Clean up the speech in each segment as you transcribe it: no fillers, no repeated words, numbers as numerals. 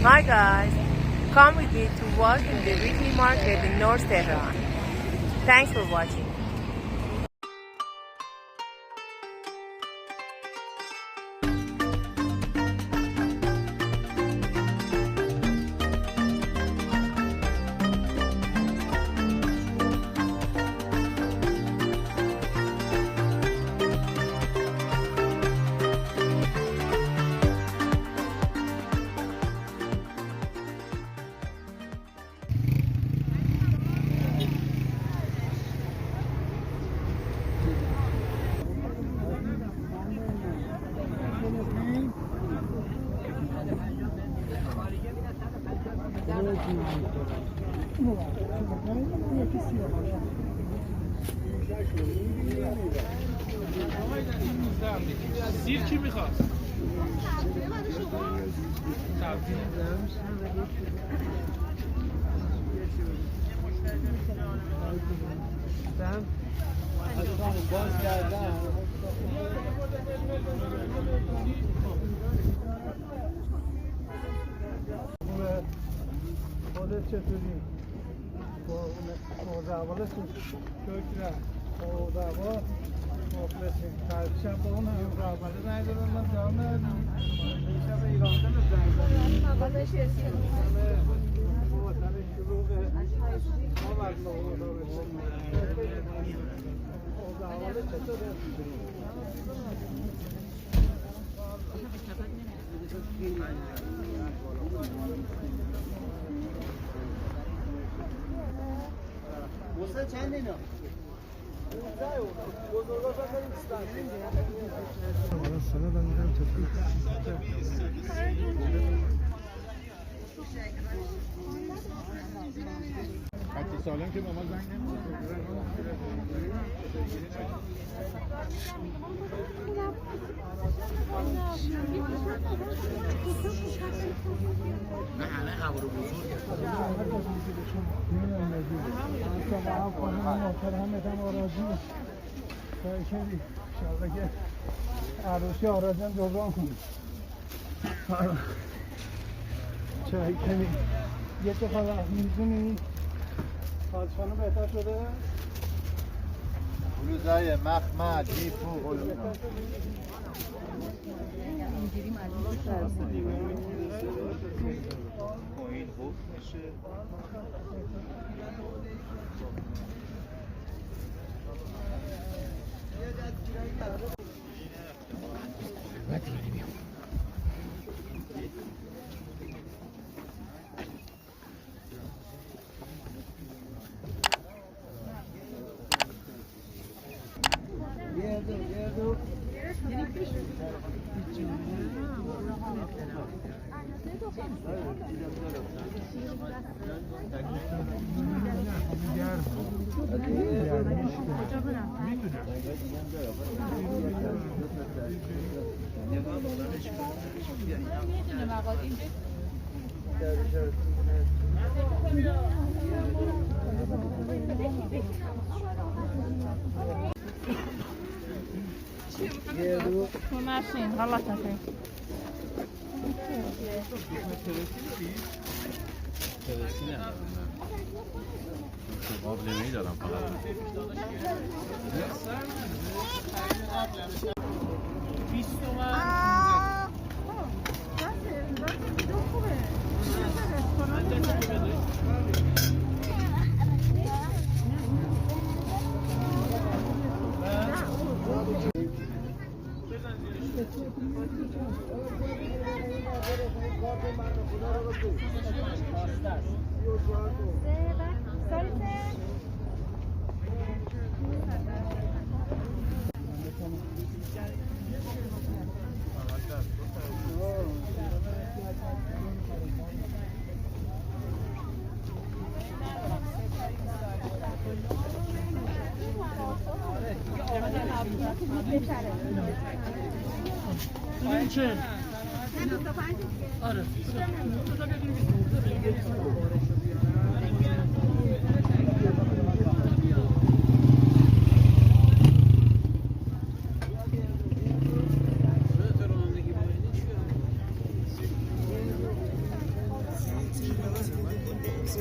Hi guys, come with me to walk in the weekly market in North Tehran. Thanks for watching. سیر کی میخواد؟ باز کردن خودت چطوری؟ مزاولتون شکرم مزاول مخلصیم شب با اون هم رابطه ندارم من جا ندارم شب ایران دل زنگ دارم مغازه شرسی وطن شروعه ما مطلوب رو رسیم مزاوله چطوره؟ موسه چند اینا؟ حتی سالم که با ما زنگ نه همه خبر بزرگه که عروسی آراجان جبران کنید چای کنید یه دفعه وقت میزونی پادشانه بهتر شده؟ بلوزای مخمل میفو اینجوری معلوم این خوب میشه ماشین غلط نکنید ترسی ندارم من قابل نمیدارم فقط 20 تومن این چه؟ آره Ask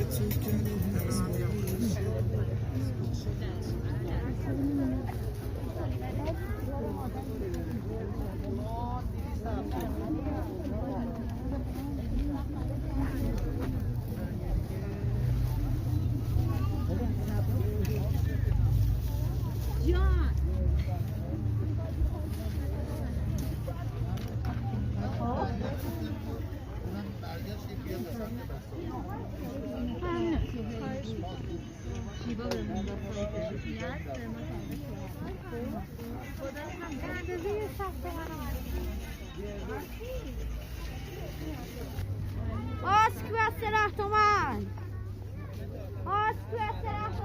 ve تومن Ask ve تومن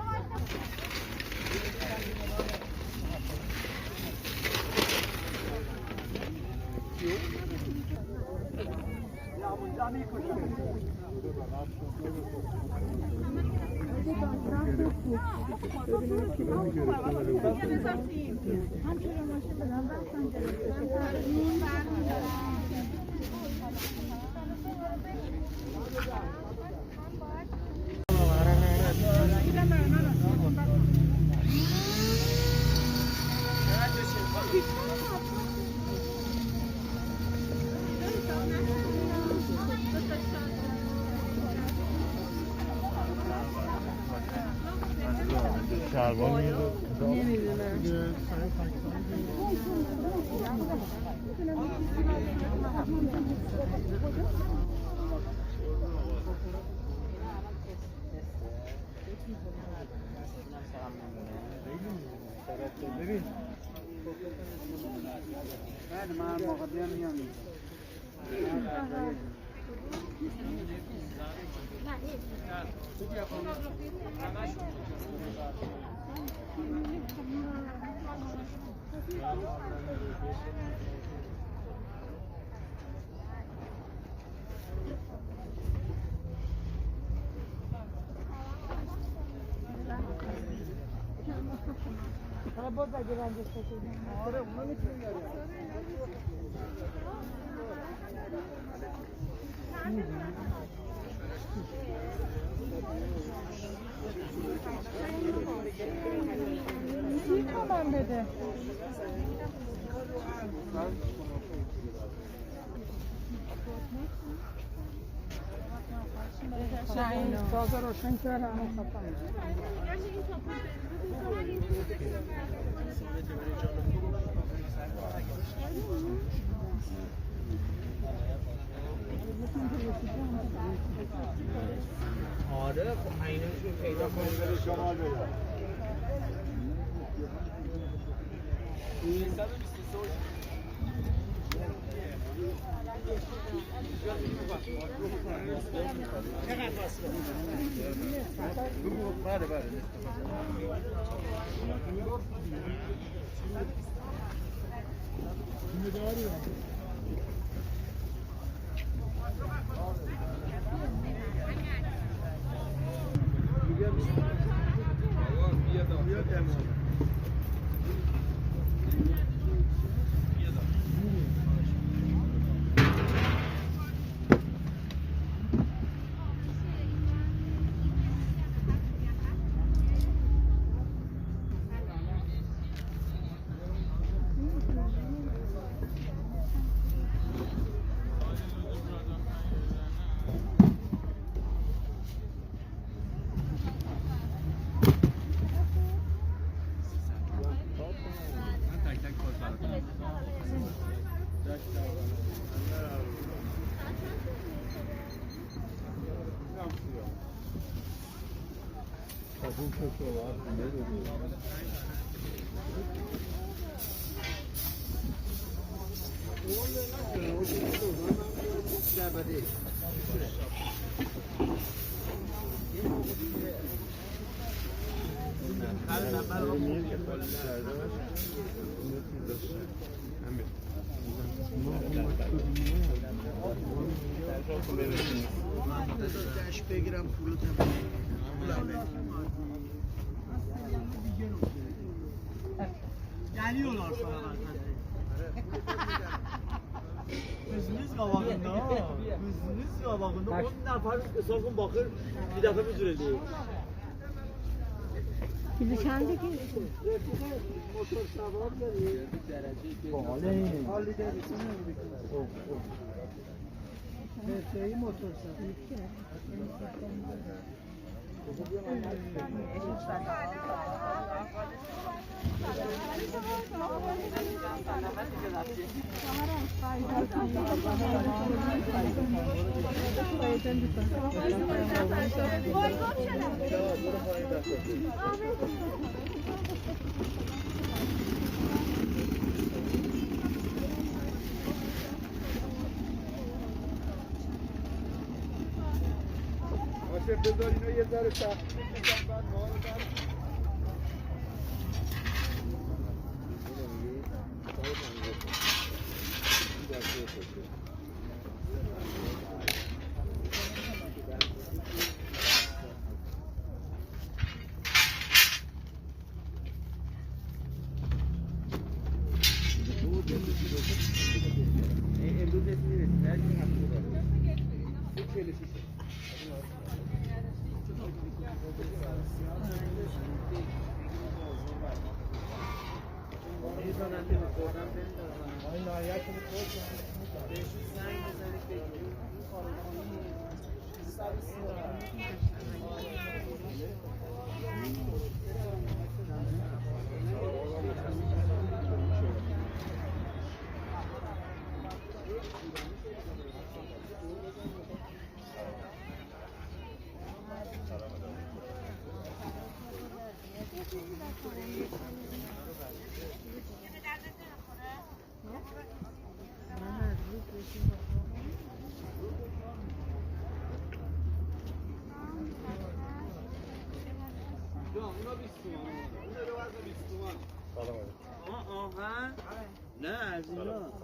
تازه روشن کردم آره خب عینشون پیدا کنید شمال بده بله بله بگیرم پولو geliyorlar sana. Kızınız qabağında. Özünüz qabağında 10 nəfər hesabın baxır, bir dəfə müzür edir. Bizi çandı ki. Motor sabah gəlir. Bəli. Halledərsiniz mi? Mesleği motor sabı. باشه بذار اینو یه ذره تخفیف میدم بعد ما رو در امروز میرسید هر کی هفته داره 46 نه از اینا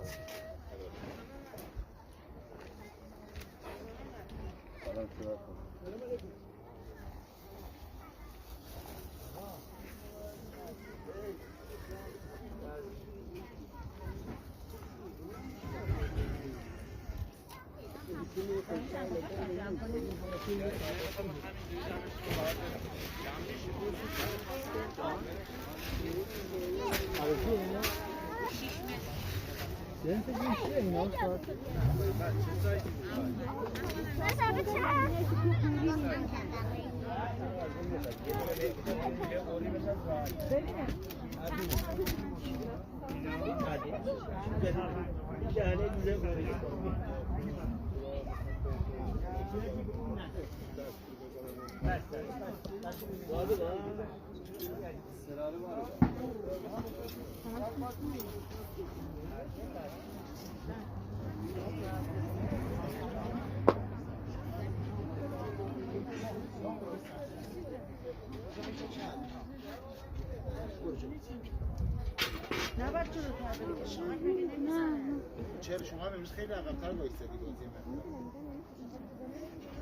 چرا شما امروز خیلی عقب‌تر وایسادید بازی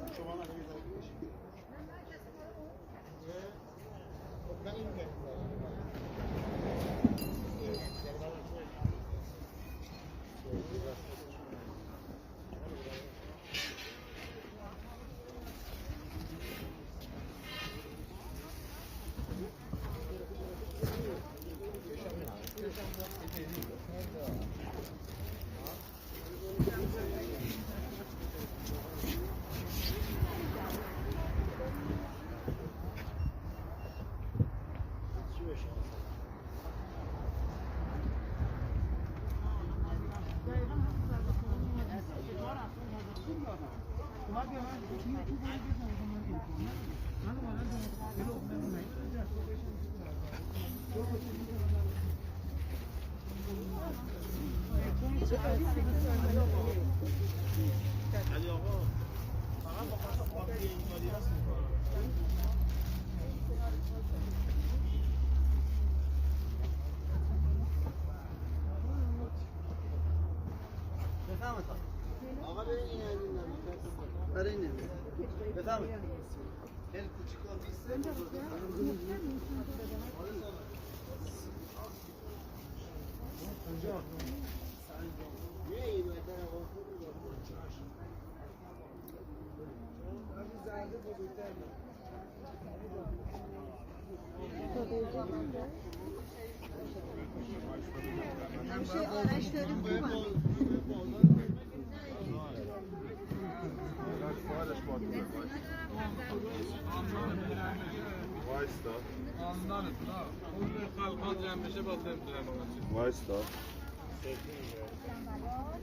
من شما من بذارید بشید خب من این آقا برین این برای این بفهمید خیلی کوچیکا بیسته کجا؟ میه این بهتر آقا وایستا